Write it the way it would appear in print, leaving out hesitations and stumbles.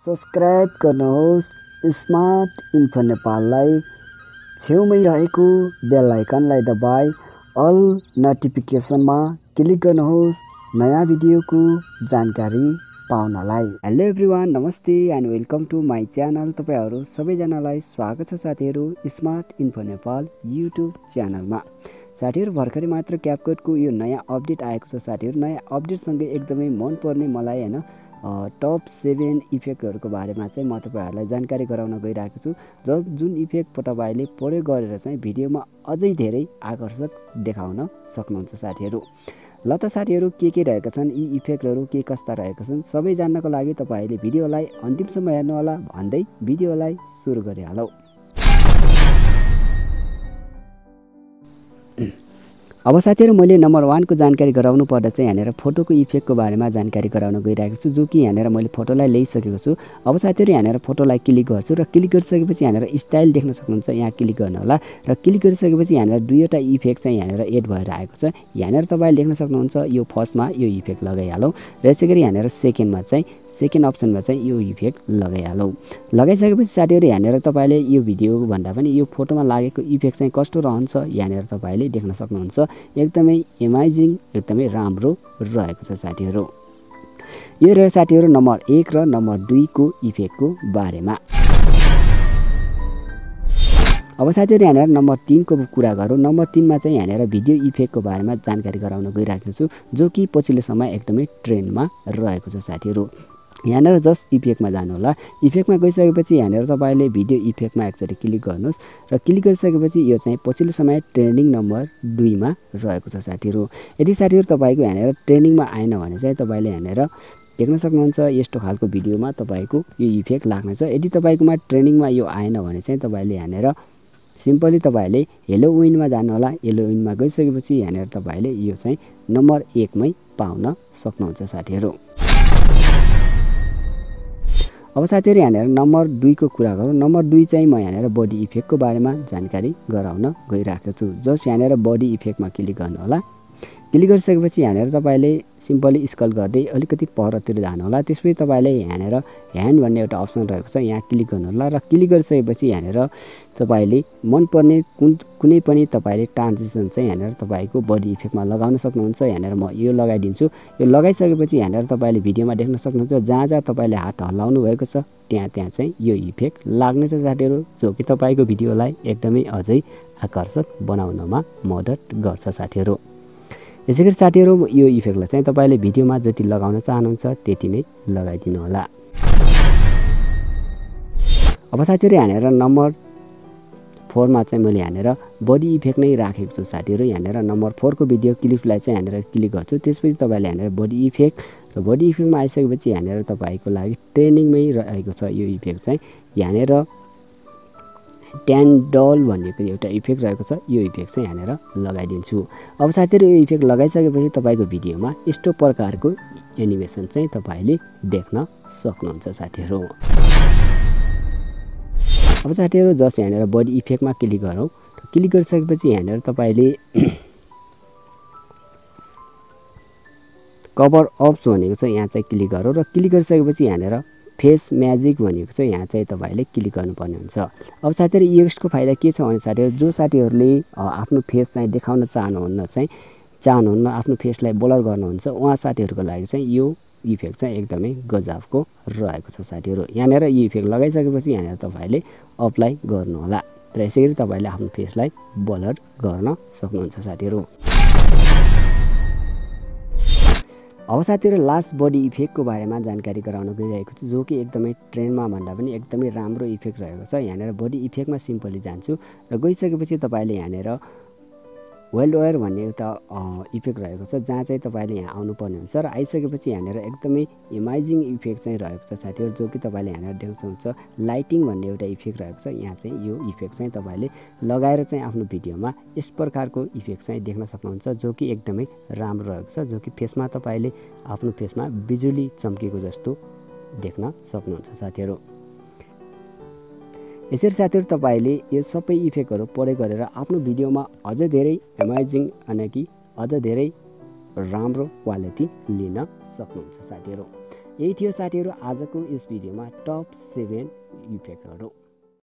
Subscribe गर्नुहोस् smart info नेपाललाई छेउमै रहेको बेल आइकनलाई दबाई अल नोटिफिकेसनमा क्लिक गर्नुहोस् नयाँ भिडियोको जानकारी पाउनलाई। हेलो एभ्रिवान, नमस्ते and welcome to my channel. तपाईहरु सबैजनालाई स्वागत छ साथीहरु स्मार्ट इन्फो नेपाल युट्युब च्यानलमा। साथीहरु भर्खरै मात्र क्यापकटको यो नयाँ अपडेट आएको छ साथीहरु। नयाँ अपडेटसँगै एकदमै मन पर्ने मलाई हैन टप 7 इफेक्टहरुको बारेमा चाहिँ म तपाईहरुलाई जानकारी गराउन गइरहेको छु। जुन इफेक्ट तपाईले प्रयोग गरेर चाहिँ भिडियोमा अझै धेरै आकर्षक देखाउन सक्नुहुन्छ साथीहरु। ल त साथीहरु के रहेका छन् यी इफेक्टहरु, के कस्ता रहेका छन् सबै जान्नको लागि तपाईले भिडियोलाई अन्तिमसम्म हेर्नु होला भन्दै भिडियोलाई सुरु गरिहालौ। अब साथीहरु मैले नम्बर 1 को जानकारी गराउनु पर्दा चाहिँ यहाँनेर फोटोको इफेक्टको बारेमा जानकारी गराउन गइरहेको छु, जो कि यहाँनेर मैले फोटोलाई ल्याइसकेको छु। अब साथीहरु यहाँनेर फोटोलाई क्लिक गर्छु र क्लिक गरिसकेपछि यहाँनेर स्टाइल देख्न सक्नुहुन्छ, यहाँ क्लिक गर्नु होला र क्लिक गरिसकेपछि यहाँनेर दुईवटा इफेक्ट चाहिँ यहाँनेर एड भएर आएको छ। यहाँनेर तपाईले देख्न सक्नुहुन्छ यो फर्स्टमा यो इफेक्ट लगाइहालौ र यसैगरी यहाँनेर सेकेन्डमा चाहिँ सेकेन्ड अप्सनमा चाहिँ यो इफेक्ट लगाइहालौ। लगाइसकेपछि साथीहरु यहाँनेर तपाईले यो भिडियो भन्दा पनि यो फोटोमा लागेको इफेक्ट चाहिँ कस्तो रहन्छ यहाँनेर तपाईले देख्न सक्नुहुन्छ। एकदमै अमेजिङ, एकदमै राम्रो रहेको छ साथीहरु। यो रह्यो साथीहरु नम्बर 1 र नम्बर 2 को इफेक्टको बारेमा। अब साथीहरु यहाँनेर नम्बर 3 को कुरा गरौँ। नम्बर 3 मा चाहिँ यहाँनेर भिडियो इफेक्टको बारेमा जानकारी गराउन गइरहेको छु, जो कि पछिल्लो समय एकदमै ट्रेन्डमा रहेको छ साथीहरु। यहाँनेर जस्ट इफेक्टमा जानु होला। इफेक्टमा गइसकेपछि यहाँनेर तपाईले भिडियो इफेक्टमा एकचोटी क्लिक गर्नुस् र क्लिक गरिसकेपछि यो चाहिँ पछिल्लो समय ट्रेन्डिङ नम्बर 2 मा रहेको छ साथीहरु। यदि साथीहरु तपाईको यहाँनेर ट्रेन्डिङमा आएन भने चाहिँ तपाईले यहाँनेर देख्न सक्नुहुन्छ यस्तो खालको भिडियोमा तपाईको यो इफेक्ट लाग्नेछ। यदि तपाईकोमा ट्रेन्डिङमा यो आएन भने चाहिँ तपाईले यहाँनेर सिम्पली तपाईले हेलो विनमा जानु होला। हेलो विनमा गइसकेपछि यहाँनेर तपाईले यो चाहिँ नम्बर 1 मै पाउन सक्नुहुन्छ साथीहरु। अब साथीहरु यहाँनेर नम्बर 2 को कुरा गरौँ। नम्बर 2 चाहिँ म यहाँनेर बडी इफेक्टको बारेमा जानकारी गराउन गइरहेको छु। जस्ट यहाँनेर बडी इफेक्टमा क्लिक गर्नु होला। क्लिक गरिसकेपछि यहाँनेर तपाईले सिम्पली स्क्रल गर्दै अलिकति परतिर जानु होला। त्यसपछि तपाईले यहाँनेर ह्यान्ड भन्ने एउटा अप्सन रहेको छ, यहाँ क्लिक गर्नु होला र क्लिक गरिसकेपछि यहाँनेर तपाईले मन पर्ने कुनै पनि तपाईले ट्रान्जिसन चाहिँ यहाँनेर तपाईको बडी इफेक्टमा लगाउन सक्नुहुन्छ। यहाँनेर म यो लगाइदिन्छु। यो लगाइसकेपछि यहाँनेर तपाईले भिडियोमा देख्न सक्नुहुन्छ जहाँ तपाईले हात हल्लाउनु भएको छ त्यहाँ चाहिँ यो इफेक्ट लाग्नेछ साथीहरु, जो कि तपाईको भिडियोलाई एकदमै अझै आकर्षक बनाउनमा मद्दत गर्छ साथीहरु। यसैगरी साथीहरु यो इफेक्टलाई चाहिँ तपाईले भिडियोमा जति लगाउन चाहनुहुन्छ त्यति नै लगाइदिनु होला। अब साथीहरु यहाँनेर नम्बर 4 मा चाहिँ मैले यहाँनेर बडी इफेक्ट नै राखेको छु साथीहरु। यहाँनेर नम्बर 4 को भिडियो क्लिपलाई चाहिँ यहाँनेर क्लिक गर्छु। त्यसपछि तपाईले यहाँनेर बडी इफेक्ट र बडी इफेक्टमा आइसकेपछि यहाँनेर तपाईको लागि ट्रेनिङमै रहेको छ यो इफेक्ट चाहिँ। यहाँनेर ट्यान्डल भन्ने पनि एउटा इफेक्ट रहेको छ, यो इफेक्ट चाहिँ यहाँनेर लगाइदिन्छु। अब साथीहरु यो इफेक्ट लगाइसकेपछि तपाईको भिडियोमा यस्तो प्रकारको एनिमेसन चाहिँ तपाईले देख्न सक्नुहुन्छ साथीहरु। अब साथीहरु जस्ट यहाँनेर बडी इफेक्टमा क्लिक गरौँ। क्लिक गरिसकेपछि यहाँनेर तपाईले कभर अप्स भनेको छ, यहाँ चाहिँ क्लिक गरौँ र क्लिक गरिसकेपछि यहाँनेर फेस म्याजिक भनेको छ, यहाँ चाहिँ तपाईले क्लिक गर्नुपर्ने हुन्छ। अब साथीहरु यसको फाइदा के छ भने साथीहरु जो साथीहरुले आफ्नो फेस चाहिँ देखाउन चाहनुहुन्न आफ्नो फेसलाई ब्लर गर्नुहुन्छ उहाँ साथीहरुको लागि चाहिँ यो इफेक्ट चाहिँ एकदमै गजबको रहेको छ साथीहरु। यहाँनेर यो इफेक्ट लगाइसकेपछि यहाँनेर तपाईले अप्लाई गर्नु होला र यसैगरी तपाईले आफ्नो फेसलाई ब्लर गर्न सक्नुहुन्छ साथीहरु। अब साथीहरु लास्ट बडी इफेक्टको बारेमा जानकारी गराउन गइरहेको छु, जो कि एकदमै ट्रेन्डमा भन्दा पनि एकदमै राम्रो इफेक्ट रहेको छ। यहाँनेर बडी इफेक्टमा सिम्पली जान्छु र गइसकेपछि तपाईले यहाँनेर वाइल्ड वायर भन्ने एउटा इफेक्ट रहेको छ, जहाँ चाहिँ तपाईले यहाँ आउनुपर्ने हुन्छ र आइसकेपछि यहाँनेर एकदमै अमेजिङ इफेक्ट चाहिँ रहेको छ साथीहरु, जो कि तपाईले यहाँनेर देख्न सक्नुहुन्छ। लाइटिङ भन्ने एउटा इफेक्ट रहेको छ, यहाँ चाहिँ यो इफेक्ट चाहिँ तपाईले लगाएर चाहिँ आफ्नो भिडियोमा यस प्रकारको इफेक्ट चाहिँ देख्न सक्नुहुन्छ, जो कि एकदमै राम्रो रहेको छ, जो कि फेसमा तपाईले आफ्नो फेसमा बिजुली चम्केको जस्तो देख्न सक्नुहुन्छ साथीहरु। यसरी साथीहरु तपाईले यो सबै इफेक्टहरु प्रयोग गरेर आफ्नो भिडियोमा अझ धेरै अमेजिङ अनि कि अझ धेरै राम्रो क्वालिटी लिन सक्नुहुन्छ साथीहरु। यही थियो साथीहरू आजको यस भिडियोमा टप 7 इफेक्टहरू।